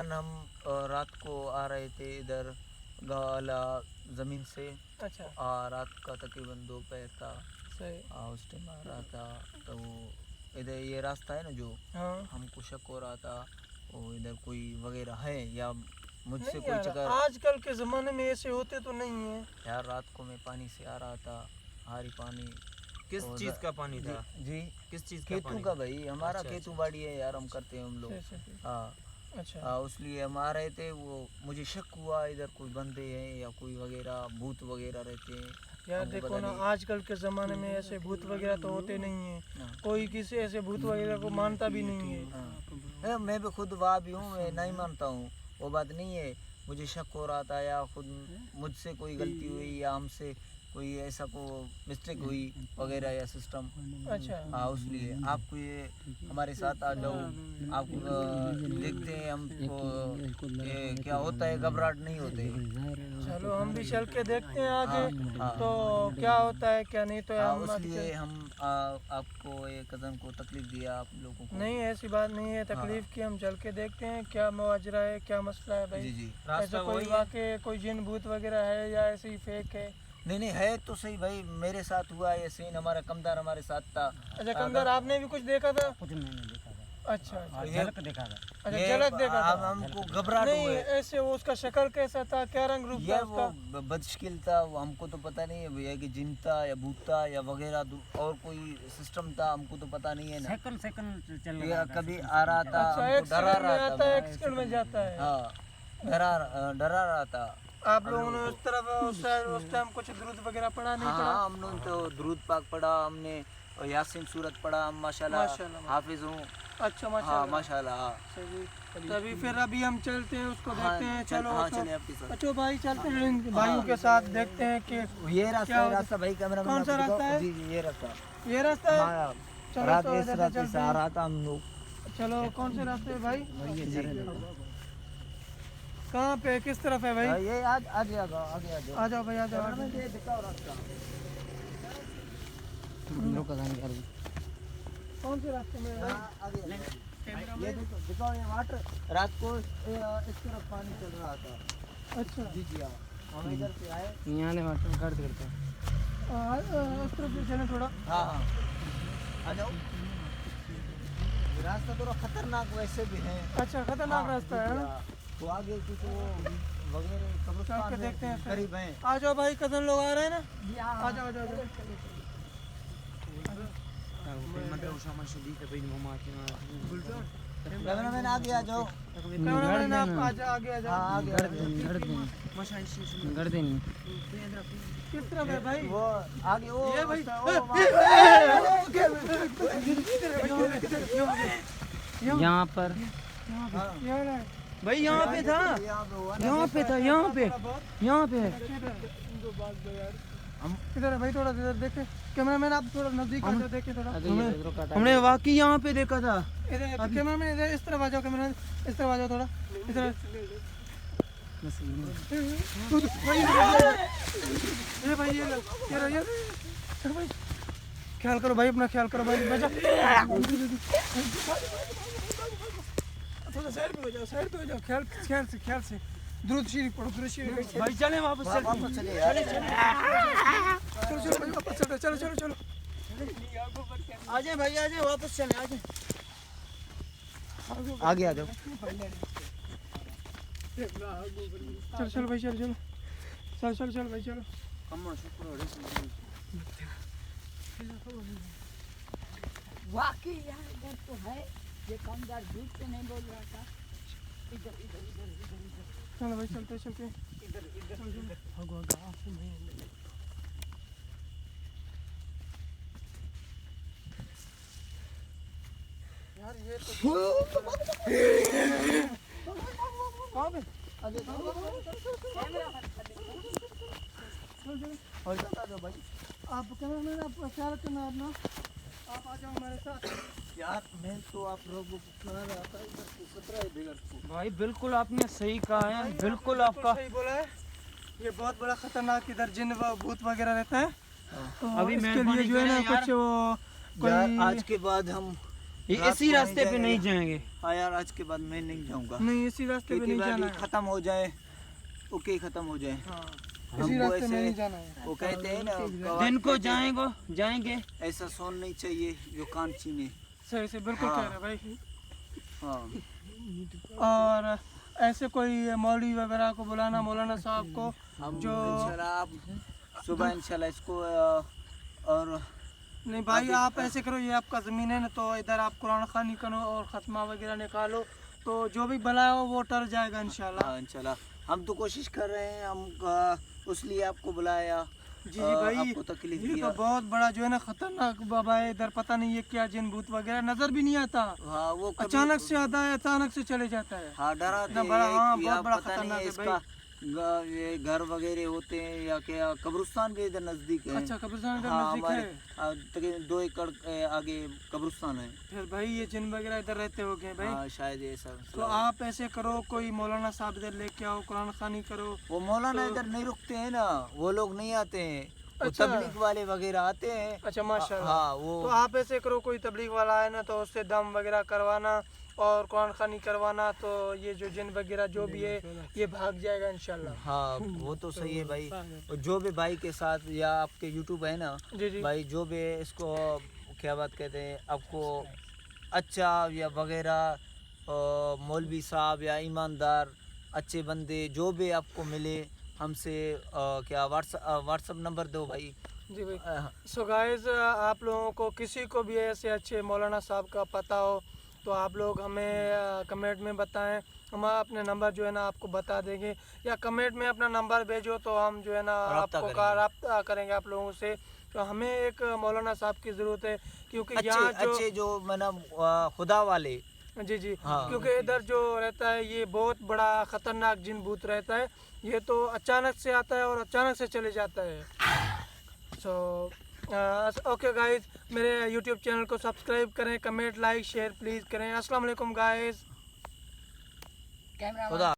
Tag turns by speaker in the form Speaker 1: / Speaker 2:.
Speaker 1: हम रात को आ रहे थे इधर गाला ज़मीन से।
Speaker 2: अच्छा।
Speaker 1: रात का तकरीबन दोपहर था।
Speaker 2: सही।
Speaker 1: उस टाइम आ रहा था तो इधर ये रास्ता है ना जो,
Speaker 2: हाँ।
Speaker 1: हमको शक हो रहा था वो इधर कोई वगैरह है या मुझसे
Speaker 2: नहीं
Speaker 1: कोई
Speaker 2: यार,
Speaker 1: चक्कर।
Speaker 2: आजकल के ज़माने में ऐसे होते तो नहीं है
Speaker 1: यार रात को मैं पानी से आ रहा था, भारी पानी।
Speaker 3: किस चीज़ का पानी था?
Speaker 1: जी
Speaker 3: किस चीज़ का
Speaker 1: खेतों
Speaker 3: पानी?
Speaker 1: का भाई, हमारा
Speaker 3: अच्छा,
Speaker 1: खेतू
Speaker 3: अच्छा।
Speaker 1: बाड़ी है यार, हम करते हैं हम लोग। हाँ
Speaker 2: अच्छा।
Speaker 1: उसलिए हम आ रहे थे, वो मुझे शक हुआ इधर कोई बंदे हैं या कोई वगैरह भूत वगैरह रहते हैं।
Speaker 2: यार
Speaker 1: हमको
Speaker 2: देखो
Speaker 1: पता
Speaker 2: ना,
Speaker 1: नहीं।
Speaker 2: आजकल के ज़माने में ऐसे भूत वगैरह तो होते नहीं हैं।
Speaker 1: हाँ।
Speaker 2: कोई किसी ऐसे भूत वगैरह को मानता भी नहीं है।
Speaker 1: हाँ। मैं भी खुद वहाँ भी हूँ, मैं नहीं मानता हूँ, वो बात नहीं है। मुझे शक हो रहा था या खुद मुझसे कोई गलती हुई या हमसे कोई ऐसा को मिस्टेक हुई वगैरह या सिस्टम।
Speaker 2: अच्छा।
Speaker 1: हाँ उसलिए आपको ये हमारे साथ आ जाओ, आप देखते हैं हमको ये क्या होता है, घबराहट नहीं होते।
Speaker 2: चलो हम भी चल के देखते हैं आगे।
Speaker 1: हाँ।
Speaker 2: तो क्या होता है क्या नहीं, तो
Speaker 1: हाँ
Speaker 2: हम
Speaker 1: उसलिए हम आपको ये कज़न को तकलीफ दिया आप लोगों को।
Speaker 2: नहीं, ऐसी बात नहीं है तकलीफ की। हम चल के देखते हैं क्या माजरा है, क्या मसला है भाई।
Speaker 1: जी जी।
Speaker 2: ऐसा कोई वाकई कोई जिन भूत वगैरह है या ऐसे ही फेक है?
Speaker 1: नहीं है तो सही भाई, मेरे साथ हुआ ये सीन, हमारा कमदार हमारे साथ था।
Speaker 2: अच्छा, कमदार आपने भी कुछ देखा था?
Speaker 4: कुछ मैंने देखा था।
Speaker 2: अच्छा।
Speaker 4: झलक देखा था।
Speaker 2: अच्छा, झलक देखा था।
Speaker 1: हमको घबराहट
Speaker 2: नहीं
Speaker 1: हुए।
Speaker 2: ऐसे वो उसका शक्ल कैसा था, क्या रंग रूप था
Speaker 1: यार
Speaker 2: उसका?
Speaker 1: वो बदशकिल था, वो हमको तो पता नहीं है भैया कि जिन था या भूत था या वगैरह और कोई सिस्टम था, हमको तो पता नहीं है ना।
Speaker 4: सेकंड चल
Speaker 1: या
Speaker 4: रहा था।
Speaker 1: कभी आ रहा था,
Speaker 2: अच्छा, एक
Speaker 1: हमको डरा
Speaker 2: सेकंड में
Speaker 1: रहा
Speaker 2: आता है,
Speaker 1: था।
Speaker 2: एक सेकंड में जाता है।
Speaker 1: हाँ डरा रहा था।
Speaker 2: आप लोगों ने उस तरफ उस टाइम कुछ दुरूद वगैरह पढ़ा नहीं पढ़ा?
Speaker 1: हाँ हमने तो दुरूद पाक पढ़ा, हमने यासीन सूरत पढ़ा। हम माशाल्लाह हाफिज हूँ।
Speaker 2: अच्छा
Speaker 1: हाँ माशाल्लाह।
Speaker 2: तभी फिर अभी हम चलते हैं, उसको देखते हैं। चलो
Speaker 1: हाँ चले आपके साथ।
Speaker 2: अच्छा भाई, चलते हैं भाइयों के साथ, देखते हैं कि
Speaker 1: ये रास्ता भाई, कैमरा
Speaker 2: कौन सा रास्ता है?
Speaker 1: जी ये रास्ता।
Speaker 2: ये रास्ता है।
Speaker 1: हाँ
Speaker 2: चलो
Speaker 1: रात
Speaker 2: तो
Speaker 1: इस
Speaker 2: इधर से
Speaker 1: रास्ते
Speaker 2: चलते
Speaker 1: से आ
Speaker 2: हैं।
Speaker 1: रहा था हम लोग।
Speaker 2: चलो कौन से रास्ते है भाई?
Speaker 1: जी
Speaker 2: कहाँ पे, किस तरफ है भाई?
Speaker 1: ये आज आगे आ जाओ, आगे आ जाओ।
Speaker 2: आ जाओ भाई, आ जाओ।
Speaker 1: ये दिखाओ रास्ता।
Speaker 2: कौन से रास्ते में है भाई?
Speaker 1: आगे ये दिखाओ, ये वाटर रात को इस तरफ पानी चल रहा था।
Speaker 2: अच्छा
Speaker 1: जी जी हाँ, हम इधर से आए।
Speaker 4: यहाँ ने वाटर कर देते हैं।
Speaker 2: उस तरफ से चलें थोड़ा।
Speaker 1: हाँ आ जाओ। रास्ता थोड़ा खतरनाक वैसे भी है।
Speaker 2: अच्छा, खतरनाक रास्ता है ना?
Speaker 1: तो आगे कुछ वो वगैरह कब्रिस्तान
Speaker 2: चल के देखते हैं फिर।
Speaker 1: करीब हैं।
Speaker 2: आ जाओ भाई, कजन लोग आ रहे हैं ना? आ जाओ आ जाओ आ जाओ।
Speaker 1: कैमरामैन आगे आ जाओ।
Speaker 2: कैमरामैन आप आगे आ जाओ।
Speaker 1: हाँ आगे
Speaker 4: कर देंगे।
Speaker 2: किस तरफ है भाई?
Speaker 1: वो आगे वो
Speaker 2: ये भाई।
Speaker 4: यहाँ पर
Speaker 2: भाई यहाँ पे था,
Speaker 4: यहाँ पे था, यहाँ पे है।
Speaker 2: इधर है भाई, थोड़ा इधर देखे। कैमरामैन आप थोड़ा नजदीक आ जाओ, देखे थोड़ा।
Speaker 4: हमने वाकई यहाँ पे देखा था।
Speaker 2: इधर कैमरामैन, इधर इस तरफ आ जाओ। कैमरामैन इस तरफ आ जाओ थोड़ा, इधर। ये भाई ये भाई, ख्याल करो भाई, अपना ख्याल करो भाई। बचा थोड़ा साइड पे हो जाओ, साइड पे हो जाओ। ख्याल से दुरूद शरीफ पढ़ो, दुरूद शरीफ।
Speaker 4: भाई चले वापस
Speaker 1: चले यार।
Speaker 2: चलो भाई, वापस चलो।
Speaker 4: आ जाए भाई, आ जाए, वापस चले, आ जाए।
Speaker 1: आगे आ जाओ।
Speaker 2: चल भाई, चल भाई, चलो।
Speaker 5: वाकई यार इधर तो है, ये कामदार झूठ तो नहीं बोल रहा था। इधर
Speaker 2: चलो भाई, चलते यार ये तो कहाँ पे?
Speaker 1: और बता दो भाई।
Speaker 2: आप कैमरामैन, आप ख्याल रखना अपना। आप आ जाओ हमारे साथ।
Speaker 1: यार मैं तो आप लोगों को सुना रहा था, इधर को खतरा है बिगड़ को।
Speaker 4: भाई बिल्कुल आपने सही कहा है, बिल्कुल आपका
Speaker 2: सही बोला है। ये बहुत बड़ा खतरनाक इधर जिन व भूत वगैरह रहता है। तो
Speaker 4: अभी
Speaker 2: इसके लिए जो है ना कुछ वो
Speaker 1: यार आज के बाद हम रात
Speaker 3: इसी
Speaker 1: को
Speaker 3: रास्ते पे
Speaker 1: जाएंगे।
Speaker 3: नहीं जाएंगे।
Speaker 1: हाँ यार, आज के बाद मैं नहीं जाऊंगा।
Speaker 2: नहीं इसी रास्ते पे
Speaker 1: खेती
Speaker 2: नहीं जाना
Speaker 1: बाड़ी
Speaker 2: है।
Speaker 1: खत्म हो जाए, ओके खत्म हो जाए।
Speaker 2: हाँ इसी
Speaker 1: हमको
Speaker 2: रास्ते में
Speaker 1: ऐसे
Speaker 2: नहीं जाना है।
Speaker 1: वो कहते हैं ना,
Speaker 3: दिन को जाएंगे।
Speaker 1: ऐसा सोन नहीं चाहिए जो कान छीने।
Speaker 2: सही से बिल्कुल
Speaker 1: हाँ।
Speaker 2: कह रहे भाई।
Speaker 1: हाँ,
Speaker 2: और ऐसे कोई मौलवी वगैरह को बुलाना, मौलाना साहब को
Speaker 1: हम
Speaker 2: जो
Speaker 1: इंशाल्लाह आप सुबह इंशाल्लाह इसको और
Speaker 2: नहीं भाई आप ऐसे करो, ये आपका ज़मीन है ना, तो इधर आप कुरान खानी करो और ख़त्मा वगैरह निकालो, तो जो भी भला हो वो टर जाएगा इंशाल्लाह।
Speaker 1: हाँ इंशाल्लाह हम तो कोशिश कर रहे हैं, हम उसलिए आपको बुलाया।
Speaker 2: जी जी भाई,
Speaker 1: आपको तकलीफ
Speaker 2: ये
Speaker 1: दिया।
Speaker 2: तो बहुत बड़ा जो है ना खतरनाक बाबा है, इधर पता नहीं ये क्या जिन भूत वगैरह नजर भी नहीं आता,
Speaker 1: हाँ वो कभी-
Speaker 2: अचानक से आता है, अचानक से चले जाता है।
Speaker 1: हाँ डरा
Speaker 2: इतना बड़ा, हाँ, बहुत बड़ा खतरनाक है
Speaker 1: इसका ये घर वगैरह होते हैं या क्या, कब्रिस्तान भी इधर नजदीक है।
Speaker 2: अच्छा कब्रिस्तान इधर
Speaker 1: हाँ
Speaker 2: नजदीक
Speaker 1: हमारे
Speaker 2: है।
Speaker 1: तकरीबन 2 एकड़ आगे कब्रिस्तान है।
Speaker 2: फिर भाई ये जिन वगैरह इधर रहते हो गए भाई।
Speaker 1: हाँ शायद ऐसा।
Speaker 2: तो आप ऐसे करो, कोई मौलाना साहब इधर लेके आओ, कुरान खानी करो।
Speaker 1: वो मौलाना इधर नहीं रुकते हैं ना, वो लोग नहीं आते हैं, वो
Speaker 2: अच्छा।
Speaker 1: तबलीग वाले वगैरह आते हैं।
Speaker 2: अच्छा माशाल्लाह।
Speaker 1: हाँ वो
Speaker 2: तो आप ऐसे करो, कोई तबलीग वाला है ना, तो उससे दम वगैरह करवाना और कुरान खानी करवाना, तो ये जो जिन वगैरह जो भी है ये भाग जाएगा इंशाल्लाह।
Speaker 1: हाँ वो तो सही है भाई। और जो भी भाई के साथ या आपके यूट्यूब है ना
Speaker 2: जी जी
Speaker 1: भाई, जो भी इसको क्या बात कहते हैं, आपको अच्छा या वगैरह मौलवी साहब या ईमानदार अच्छे बंदे जो भी आपको मिले, हमसे क्या व्हाट्सअप नंबर दो भाई।
Speaker 2: जी भाई। सो गाइस, आप लोगों को किसी को भी ऐसे अच्छे मौलाना साहब का पता हो तो आप लोग हमें कमेंट में बताएं, हम अपने नंबर जो है ना आपको बता देंगे, या कमेंट में अपना नंबर भेजो तो हम जो है ना
Speaker 1: रब्ता
Speaker 2: आपको
Speaker 1: करेंगे।
Speaker 2: रब्ता करेंगे आप लोगों से। तो हमें एक मौलाना साहब की ज़रूरत है, क्योंकि
Speaker 1: अच्छे
Speaker 2: यहाँ जो
Speaker 1: अच्छे जो मैंने खुदा वाले।
Speaker 2: जी जी
Speaker 1: हाँ।
Speaker 2: क्योंकि इधर जो रहता है ये बहुत बड़ा ख़तरनाक जिन भूत रहता है, ये तो अचानक से आता है और अचानक से चले जाता है। सो ओके गाइस, मेरे यूट्यूब चैनल को सब्सक्राइब करें, कमेंट लाइक शेयर प्लीज़ करें। अस्सलाम वालेकुम गाइस।
Speaker 5: कैमरा
Speaker 1: खुदा